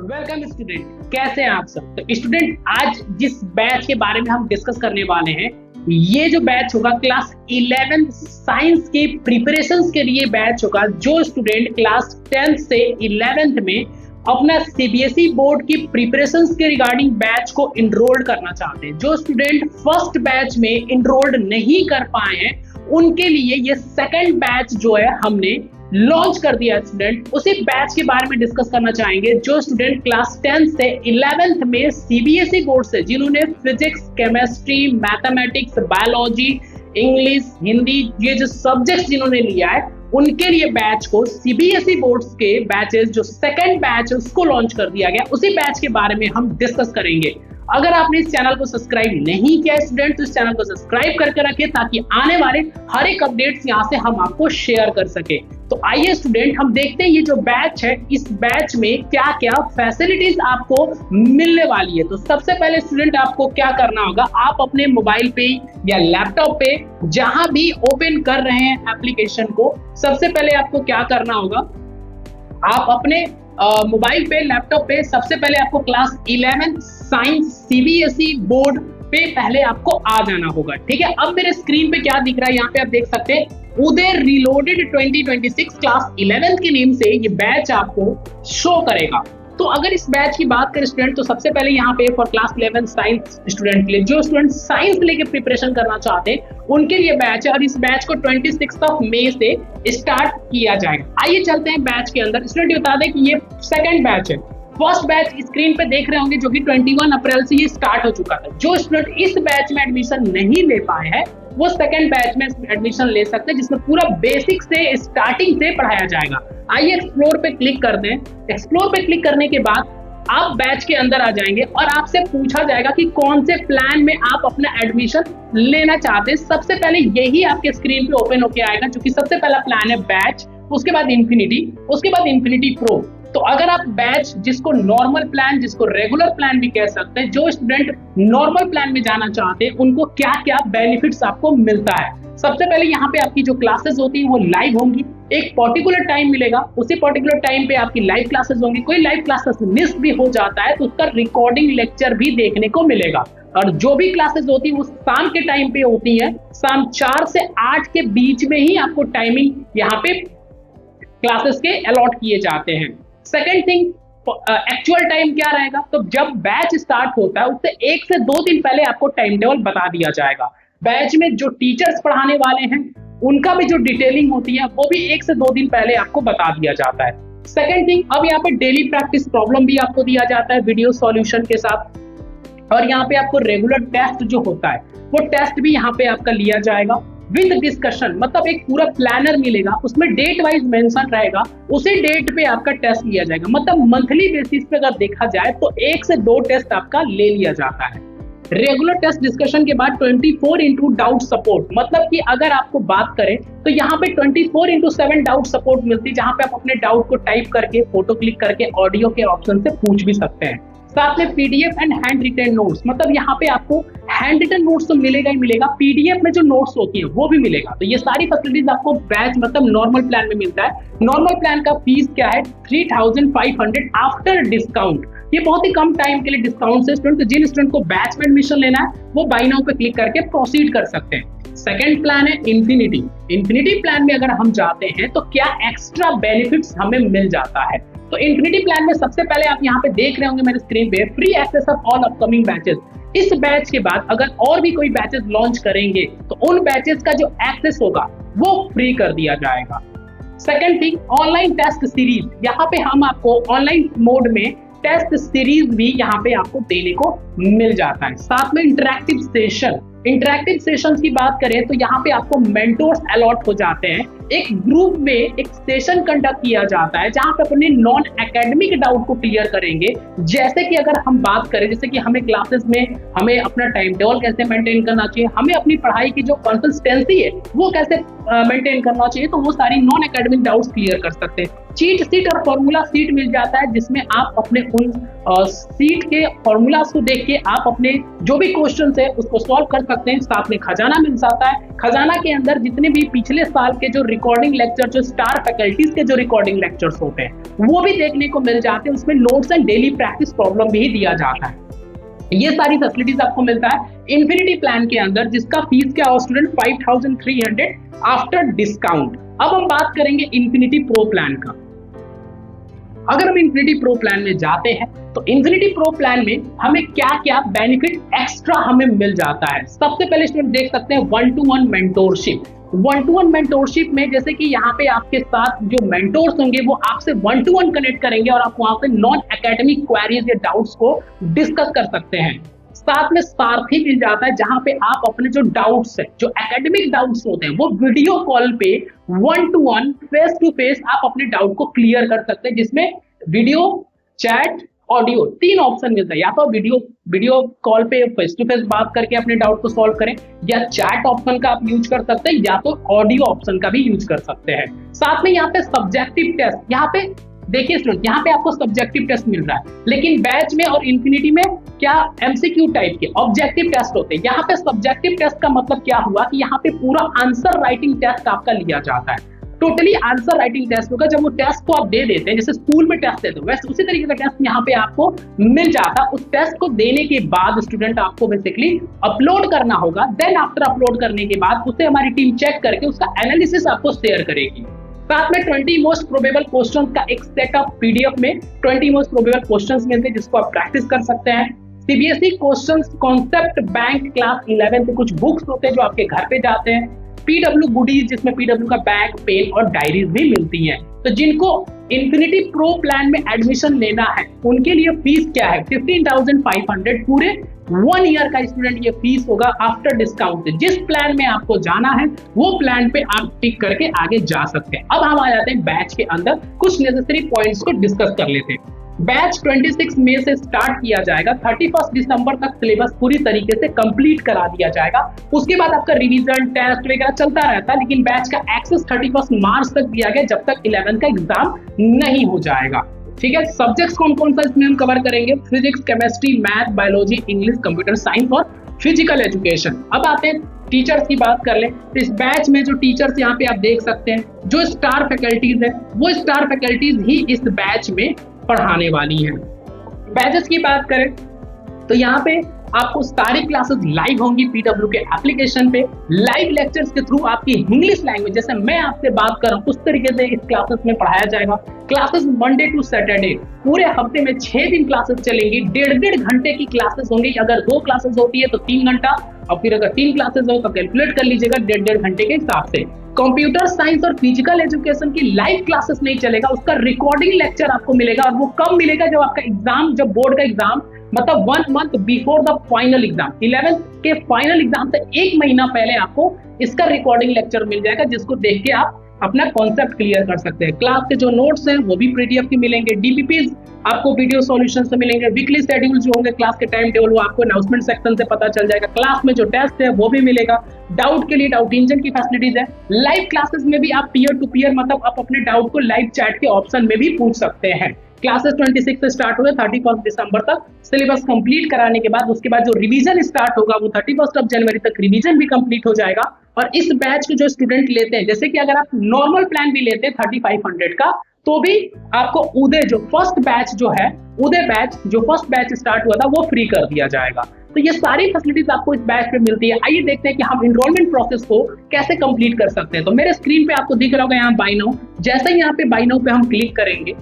Welcome student, कैसे हैं आप सब। तो स्टूडेंट, आज जिस बैच के बारे में हम डिस्कस करने वाले हैं, ये जो बैच होगा क्लास 11 साइंस के प्रिपरेशंस के लिए बैच होगा। जो स्टूडेंट क्लास 10 से 11th में अपना सीबीएसई बोर्ड की प्रिपरेशंस के रिगार्डिंग बैच को इनरोल्ड करना चाहते हैं, जो स्टूडेंट फर्स्ट बैच में इनरोल्ड नहीं कर पाए हैं, उनके लिए ये सेकंड बैच जो है हमने लॉन्च कर दिया स्टूडेंट। उसी बैच के बारे में डिस्कस करना चाहेंगे। जो स्टूडेंट क्लास 10 से 11th में सीबीएसई बोर्ड से जिन्होंने physics, chemistry, mathematics, biology, English, Hindi, ये जो सब्जेक्ट्स जिन्होंने लिया है, उनके लिए बैच को सीबीएसई बोर्ड के बैचेस जो सेकंड बैच है उसको लॉन्च कर दिया गया। उसी बैच के बारे में हम डिस्कस करेंगे। अगर आपने इस चैनल को सब्सक्राइब नहीं किया है स्टूडेंट, तो इस चैनल को सब्सक्राइब करके रखें ताकि आने वाले हर एक अपडेट्स यहाँ से हम आपको शेयर कर सके। तो आइए स्टूडेंट, हम देखते हैं ये जो बैच है, इस बैच में क्या क्या फैसिलिटीज आपको मिलने वाली है। तो सबसे पहले स्टूडेंट आपको क्या करना होगा, आप अपने मोबाइल पे या लैपटॉप पे जहां भी ओपन कर रहे हैं एप्लीकेशन को, सबसे पहले आपको क्या करना होगा, आप अपने मोबाइल पे, लैपटॉप पे सबसे पहले आपको क्लास 11 साइंस सीबीएसई बोर्ड पे पहले आपको आ जाना होगा। ठीक है, अब मेरे स्क्रीन पे क्या दिख रहा है, यहाँ पे आप देख सकते हैं उदय रीलोडेड 2026 क्लास 11 के नेम से ये बैच आपको शो करेगा। तो अगर इस बैच की बात करें स्टूडेंट, तो सबसे पहले यहाँ पे फॉर क्लास 11 साइंस स्टूडेंट के लिए, जो स्टूडेंट साइंस लेके प्रिपरेशन करना चाहते हैं उनके लिए बैच है, और इस बैच को 26 मई से स्टार्ट किया जाएगा। आइए चलते हैं बैच के अंदर। स्टूडेंट बता दें कि ये सेकंड बैच है। फर्स्ट बैच स्क्रीन पे देख रहे होंगे जो कि 21 अप्रैल से ये स्टार्ट हो चुका था। जो स्टूडेंट इस बैच में एडमिशन नहीं ले पाए हैं वो सेकंड बैच में एडमिशन ले सकते हैं, जिसमें पूरा बेसिक से स्टार्टिंग से पढ़ाया जाएगा। आइए एक्सप्लोर पे क्लिक करते हैं। एक्सप्लोर पे क्लिक करने के बाद आप बैच के अंदर आ जाएंगे और आपसे पूछा जाएगा कि कौन से प्लान में आप अपना एडमिशन लेना चाहते हैं। सबसे पहले यही आपके स्क्रीन पे ओपन होके आएगा, जो कि सबसे पहला प्लान है बैच, उसके बाद इन्फिनिटी, उसके बाद इन्फिनिटी प्रो। तो अगर आप बैच, जिसको नॉर्मल प्लान, जिसको रेगुलर प्लान भी कह सकते हैं, जो स्टूडेंट नॉर्मल प्लान में जाना चाहते हैं उनको क्या क्या बेनिफिट्स आपको मिलता है। सबसे पहले यहाँ पे आपकी जो क्लासेस होती है वो लाइव होंगी, एक पर्टिकुलर टाइम मिलेगा, उसी पर्टिकुलर टाइम पे आपकी लाइव क्लासेस होंगी। कोई लाइव क्लासेस मिस भी हो जाता है तो उसका रिकॉर्डिंग लेक्चर भी देखने को मिलेगा। और जो भी क्लासेस होती है वो शाम के टाइम पे होती है, शाम 4 से 8 के बीच में ही आपको टाइमिंग यहाँ पे क्लासेस के अलॉट किए जाते हैं। सेकेंड थिंग, एक्चुअल टाइम क्या रहेगा, तो जब बैच स्टार्ट होता है उससे 1 से 2 दिन पहले आपको टाइम टेबल बता दिया जाएगा। बैच में जो टीचर्स पढ़ाने वाले हैं उनका भी जो डिटेलिंग होती है वो भी 1 से 2 दिन पहले आपको बता दिया जाता है। सेकेंड थिंग, अब यहाँ पे डेली प्रैक्टिस प्रॉब्लम भी आपको दिया जाता है वीडियो सॉल्यूशन के साथ, और यहाँ पे आपको रेगुलर टेस्ट जो होता है वो टेस्ट भी यहाँ पे आपका लिया जाएगा विद डिस्कशन। मतलब एक पूरा प्लानर मिलेगा, उसमें डेट वाइज मेंशन रहेगा, उसी डेट पे आपका टेस्ट लिया जाएगा। मतलब मंथली बेसिस पे अगर देखा जाए तो 1 से 2 टेस्ट आपका ले लिया जाता है। रेगुलर टेस्ट डिस्कशन के बाद 24x डाउट सपोर्ट, मतलब कि अगर आपको बात करें तो यहाँ पे 24x7 डाउट सपोर्ट मिलती है, जहाँ पे आप अपने डाउट को टाइप करके, फोटो क्लिक करके ऑडियो के ऑप्शन से पूछ भी सकते हैं। साथ में PDF and hand written notes, मतलब यहाँ पे आपको हैंड रिटन नोट्स तो मिलेगा ही मिलेगा, पीडीएफ में जो नोट्स होती है वो भी मिलेगा। तो ये सारी फैसिलिटीज आपको बैच मतलब नॉर्मल प्लान में मिलता है। नॉर्मल प्लान का फीस क्या है, 3500 आफ्टर डिस्काउंट। ये बहुत ही कम टाइम के लिए डिस्काउंट है स्टूडेंट। तो जिन स्टूडेंट को बैच में एडमिशन लेना है वो बाय नाउ पे क्लिक करके प्रोसीड कर सकते हैं। सेकेंड प्लान है इन्फिनिटी। इन्फिनिटी प्लान में अगर हम जाते हैं तो क्या एक्स्ट्रा बेनिफिट्स हमें मिल जाता है। तो इन्फिनिटी प्लान में सबसे पहले आप यहाँ पे देख रहे होंगे मेरे स्क्रीन पे, free access of all upcoming batches. इस बैच के बाद अगर और भी कोई बैचेस लॉन्च करेंगे तो उन बैचेस का जो एक्सेस होगा वो फ्री कर दिया जाएगा। Second thing, online test series. यहाँ पे हम आपको ऑनलाइन मोड में टेस्ट सीरीज भी यहाँ पे आपको देने को मिल जाता है। साथ में इंटरैक्टिव सेशन। इंटरैक्टिव सेशंस की बात करें तो यहाँ पे आपको मेंटोर्स अलॉट हो जाते हैं। एक ग्रुप में एक सेशन कंडक्ट किया जाता है जहां पे अपने नॉन एकेडमिक डाउट को क्लियर करेंगे। जैसे कि अगर हम बात करें, जैसे कि हमें क्लासेस में हमें अपना टाइम टेबल कैसे मेंटेन करना चाहिए, हमें अपनी पढ़ाई की जो कंसिस्टेंसी है वो कैसे मेंटेन करना चाहिए, तो वो सारी नॉन एकेडमिक डाउट्स क्लियर कर सकते हैं। चीट सीट और फॉर्मूला सीट मिल जाता है, जिसमें आप अपने उन सीट के फॉर्मूला को देख के आप अपने जो भी क्वेश्चन है उसको सॉल्व कर सकते हैं। साथ में खजाना मिल जाता है। खजाना के अंदर जितने भी पिछले साल के जो रिकॉर्डिंग लेक्चर, जो स्टार फैकल्टीज के जो रिकॉर्डिंग लेक्चर्स होते हैं वो भी देखने को मिल जाते हैं। उसमें notes and daily practice problem भी दिया जाता है। ये सारी फैसिलिटीज आपको मिलता है इन्फिनिटी प्लान के अंदर, जिसका फीस क्या हो स्टूडेंट 5300 आफ्टर डिस्काउंट। अब हम बात करेंगे इन्फिनिटी प्रो प्लान का। अगर हम इन्फिनिटी प्रो प्लान में जाते हैं तो इन्फिनिटी प्रो प्लान में हमें क्या क्या बेनिफिट एक्स्ट्रा हमें मिल जाता है। सबसे पहले स्टूडेंट देख सकते हैं 1-to-1 मेंटोरशिप। 1-to-1 मेंटोरशिप में जैसे कि यहाँ पे आपके साथ जो मेंटोर्स होंगे वो आपसे 1-to-1 कनेक्ट करेंगे और आप वहां पे नॉन एकेडमिक क्वेरीज या डाउट्स को डिस्कस कर सकते हैं। साथ में सारथी मिल जाता है, जहां पे आप अपने जो डाउट्स है, जो एकेडमिक डाउट्स होते हैं, वो वीडियो कॉल पे 1-to-1 फेस टू फेस आप अपने डाउट को क्लियर कर सकते हैं, जिसमें वीडियो, चैट, ऑडियो 3 ऑप्शन मिलता है। या तो वीडियो कॉल पे फेस टू फेस बात करके अपने डाउट को सॉल्व करें, या चैट ऑप्शन का आप यूज कर सकते हैं, या तो ऑडियो ऑप्शन का भी यूज कर सकते हैं। साथ में यहाँ पे सब्जेक्टिव टेस्ट, यहाँ पे देखिए स्टूडेंट, यहाँ पे आपको सब्जेक्टिव टेस्ट मिल रहा है, लेकिन बैच में और इन्फिनिटी में क्या एमसीक्यू टाइप के ऑब्जेक्टिव टेस्ट होते हैं। यहाँ पे सब्जेक्टिव टेस्ट का मतलब क्या हुआ कि यहाँ पे पूरा आंसर राइटिंग टेस्ट आपका लिया जाता है। टोटली आंसर राइटिंग टेस्ट होगा। जब वो टेस्ट को आप दे देते हैं, जैसे स्कूल में टेस्ट देते हो, वैसे उसी तरीके का टेस्ट यहाँ पे आपको मिल जाता है। उस टेस्ट को देने के बाद स्टूडेंट आपको बेसिकली अपलोड करना होगा। देन आफ्टर अपलोड करने के बाद उसे हमारी टीम चेक करके उसका एनालिसिस आपको शेयर करेगी। साथ में 20 मोस्ट प्रोबेबल क्वेश्चंस का एक सेट ऑफ पीडीएफ में 20 मोस्ट प्रोबेबल क्वेश्चंस मिलते हैं, जिसको आप प्रैक्टिस कर सकते हैं। CBSE questions, concept bank class 11 के कुछ बुक्स होते हैं जो आपके घर पे जाते हैं। पीडब्ल्यू गुडीज, जिसमें पीडब्ल्यू का बैग, पेन और डायरीज भी मिलती हैं। तो जिनको इन्फिनिटी प्रो प्लान में एडमिशन लेना है उनके लिए फीस क्या है 15,500 पूरे 1 ईयर का स्टूडेंट ये फीस होगा आफ्टर डिस्काउंट। जिस प्लान में आपको जाना है वो प्लान पे आप टिक करके आगे जा सकते हैं। अब हम आ जाते हैं बैच के अंदर, कुछ नेसेसरी पॉइंट्स को डिस्कस कर लेते हैं। बैच 26 मई से स्टार्ट किया जाएगा, 31 दिसंबर तक सिलेबस पूरी तरीके से कंप्लीट करा दिया जाएगा। उसके बाद आपका रिवीजन, टेस्ट वगैरह चलता रहता है, लेकिन बैच का एक्सेस 31 मार्च तक दिया गया, जब तक 11 का एग्जाम नहीं हो जाएगा। ठीक है, सब्जेक्ट्स कौन कौन सा इसमें हम कवर करेंगे? Physics, chemistry, math, biology, English, computer science और फिजिकल एजुकेशन। अब आते हैं टीचर्स की बात कर लें। तो इस बैच में जो टीचर्स यहाँ पे आप देख सकते हैं, जो स्टार फैकल्टीज है, वो स्टार फैकल्टीज ही इस बैच में पढ़ाने वाली हैं। बैचेस की बात करें तो यहाँ पे आपको सारी क्लासेस लाइव होंगी पीडब्ल्यू के एप्लीकेशन पे। लाइव लेक्चर्स के थ्रू आपकी इंग्लिश लैंग्वेज, जैसे मैं आपसे बात कर रहा हूँ उस तरीके से इस क्लासेस में पढ़ाया जाएगा। क्लासेस मंडे टू सैटरडे, पूरे हफ्ते में 6 दिन क्लासेस चलेंगी। 1.5 घंटे की क्लासेस होंगी। अगर 2 क्लासेस होती है तो 3 घंटा, और फिर अगर 3 क्लासेस हो तो कैलकुलेट कर लीजिएगा 1.5 घंटे के हिसाब से। कंप्यूटर साइंस और फिजिकल एजुकेशन की लाइव क्लासेस नहीं चलेगा, उसका रिकॉर्डिंग लेक्चर आपको मिलेगा। और वो कब मिलेगा? जब आपका एग्जाम, जब बोर्ड का एग्जाम, मतलब 1 month before the final exam, 11th के फाइनल एग्जाम से 1 महीना पहले आपको इसका रिकॉर्डिंग लेक्चर मिल जाएगा, जिसको देख के आप अपना कॉन्सेप्ट क्लियर कर सकते हैं। क्लास के जो नोट्स हैं वो भी पीडीएफ के मिलेंगे। डीपीपीज आपको वीडियो सॉल्यूशन से मिलेंगे। वीकली शेड्यूल जो होंगे क्लास के टाइम टेबल, वो आपको अनाउंसमेंट सेक्शन से पता चल जाएगा। क्लास में जो टेस्ट है वो भी मिलेगा। डाउट के लिए डाउट इंजन की फैसिलिटीज है। लाइव क्लासेस में भी आप पीयर टू पीयर, मतलब आप अपने डाउट को लाइव चैट के ऑप्शन में भी पूछ सकते हैं। क्लासेस 26 से स्टार्ट होगा, 31 दिसंबर तक सिलेबस कंप्लीट कराने के बाद उसके बाद जो रिवीजन स्टार्ट होगा वो 31 जनवरी तक रिवीजन भी कंप्लीट हो जाएगा। और इस बैच के जो स्टूडेंट लेते हैं, जैसे कि अगर आप नॉर्मल प्लान भी लेते हैं 3500 का, तो भी आपको उदय जो फर्स्ट बैच जो है, उदय बैच जो फर्स्ट बैच स्टार्ट हुआ था वो फ्री कर दिया जाएगा। तो ये सारी फैसिलिटीज आपको इस बैच पे मिलती है। आइए देखते हैं कि हम एनरोलमेंट प्रोसेस को कैसे कंप्लीट कर सकते हैं। तो मेरे स्क्रीन पे आपको दिख रहा होगा यहाँ बाय नाउ। जैसे ही यहाँ पे बाय नाउ पे हम क्लिक करेंगे,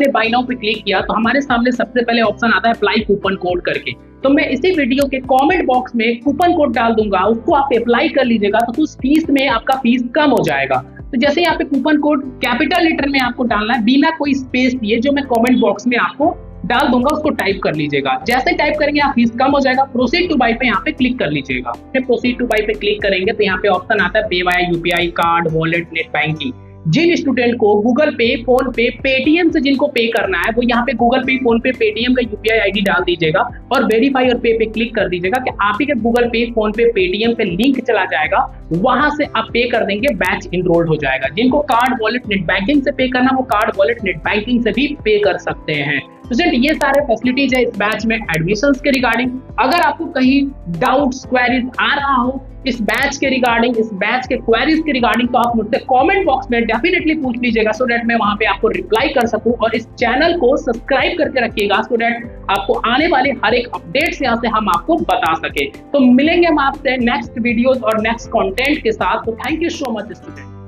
बाय नाउ पे क्लिक किया तो हमारे सामने सबसे पहले ऑप्शन आता है अप्लाई कूपन कोड करके। तो मैं इसी वीडियो के कमेंट बॉक्स में कूपन कोड डाल दूंगा, उसको आप अप्लाई कर लीजिएगा तो उस फीस में आपका फीस कम हो जाएगा। तो जैसे यहाँ पे कूपन कोड कैपिटल लेटर में आपको डालना है, बिना कोई स्पेस दिए, जो मैं कमेंट बॉक्स में आपको डाल दूंगा उसको टाइप कर लीजिएगा। जैसे टाइप करेंगे आप फीस कम हो जाएगा। प्रोसीड टू बाय पे यहाँ पे क्लिक कर लीजिएगा। प्रोसीड टू बाय पे क्लिक करेंगे तो यहाँ पे ऑप्शन आता है pay via UPI, card, wallet, net banking. जिन स्टूडेंट को Google Pay, PhonePe, Paytm से जिनको पे करना है वो यहाँ पे Google Pay, PhonePe, Paytm का यूपीआई आईडी डाल दीजिएगा और वेरीफाई और पे पे क्लिक कर दीजिएगा कि आप ही के Google Pay, PhonePe, Paytm पे लिंक चला जाएगा, वहां से आप पे कर देंगे, बैच इनरोल्ड हो जाएगा। जिनको कार्ड, वॉलेट, नेट बैंकिंग से पे करना वो कार्ड, वॉलेट, नेट बैंकिंग से भी पे कर सकते हैं। ये सारे फैसिलिटीज है इस बैच में एडमिशंस के रिगार्डिंग। अगर आपको कहीं डाउट्स, क्वेरीज आ रहा हो इस बैच के रिगार्डिंग, इस बैच के क्वेरीज के रिगार्डिंग, तो आप मुझसे कमेंट बॉक्स में डेफिनेटली पूछ लीजिएगा, सो दैट मैं वहां पे आपको रिप्लाई कर सकूं। और इस चैनल को सब्सक्राइब करके रखिएगा, सो दैट आपको आने वाले हर एक अपडेट्स यहाँ से हम आपको बता सके। तो मिलेंगे हम आपसे नेक्स्ट वीडियोस और नेक्स्ट कंटेंट के साथ। तो thank you so much student.